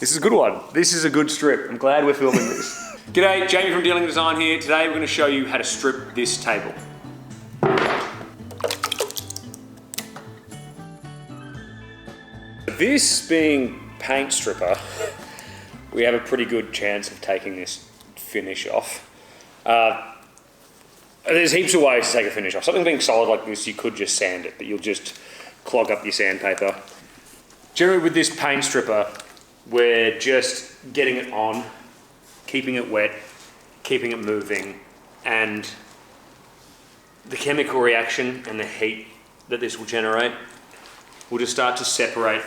This is a good one. This is a good strip. I'm glad we're filming this. G'day, Jamie from Dealing Design here. Today we're going to show you how to strip this table. This being paint stripper, we have a pretty good chance of taking this finish off. There's heaps of ways to take a finish off. Something being solid like this, you could just sand it, but you'll just clog up your sandpaper. Generally with this paint stripper, we're just getting it on, keeping it wet, keeping it moving, and the chemical reaction and the heat that this will generate will just start to separate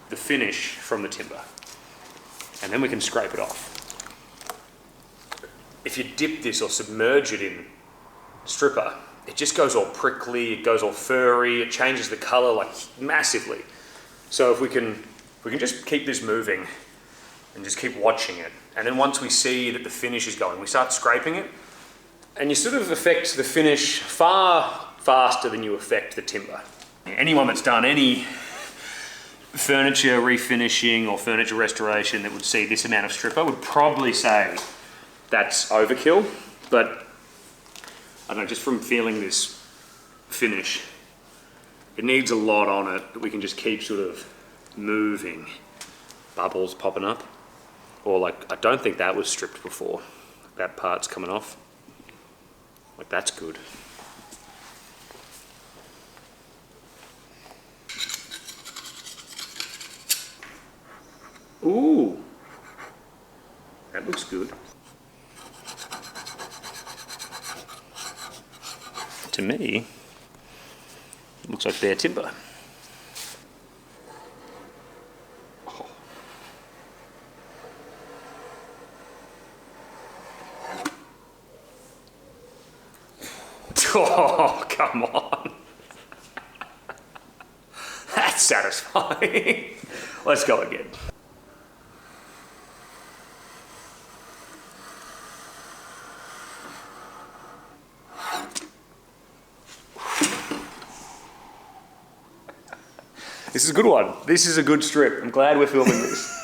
the finish from the timber. And then we can scrape it off. If you dip this or submerge it in stripper, it just goes all prickly, it goes all furry, it changes the color like massively. So if we can just keep this moving and just keep watching it. And then once we see that the finish is going, we start scraping it, and you sort of affect the finish far faster than you affect the timber. Anyone that's done any furniture refinishing or furniture restoration that would see this amount of stripper would probably say that's overkill, but I don't know, just from feeling this finish, it needs a lot on it that we can just keep sort of moving. Bubbles popping up, or like, I don't think that was stripped before. That part's coming off. Like, that's good. Ooh, that looks good. To me, it looks like bare timber. Oh, come on. That's satisfying. Let's go again. This is a good one. This is a good strip. I'm glad we're filming this.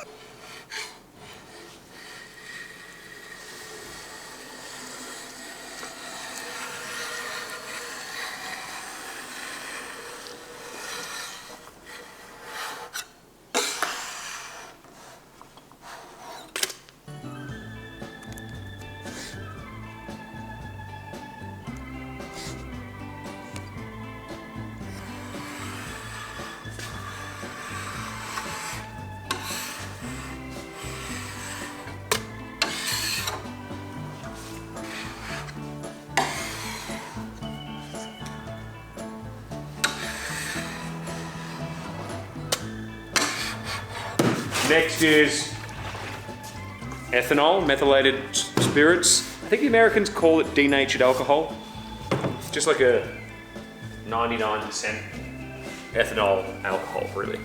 Next is ethanol, methylated spirits. I think the Americans call it denatured alcohol. It's just like a 99% ethanol alcohol, really.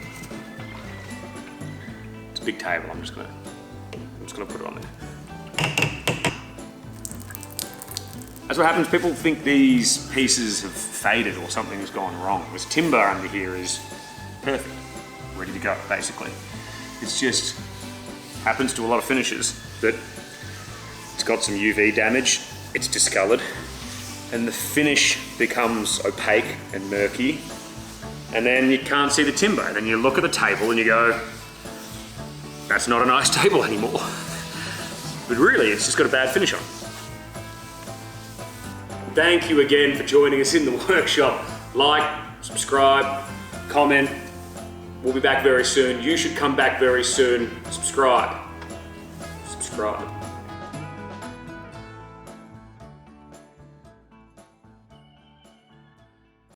It's a big table, I'm just gonna put it on there. That's what happens, people think these pieces have faded or something has gone wrong. This timber under here is perfect, ready to go, basically. It's just happens to a lot of finishes that it's got some UV damage, it's discolored, and the finish becomes opaque and murky, and then you can't see the timber. And then you look at the table and you go, that's not a nice table anymore. But really, it's just got a bad finish on. Thank you again for joining us in the workshop. Like, subscribe, comment. We'll be back very soon. You should come back very soon. Subscribe. Subscribe.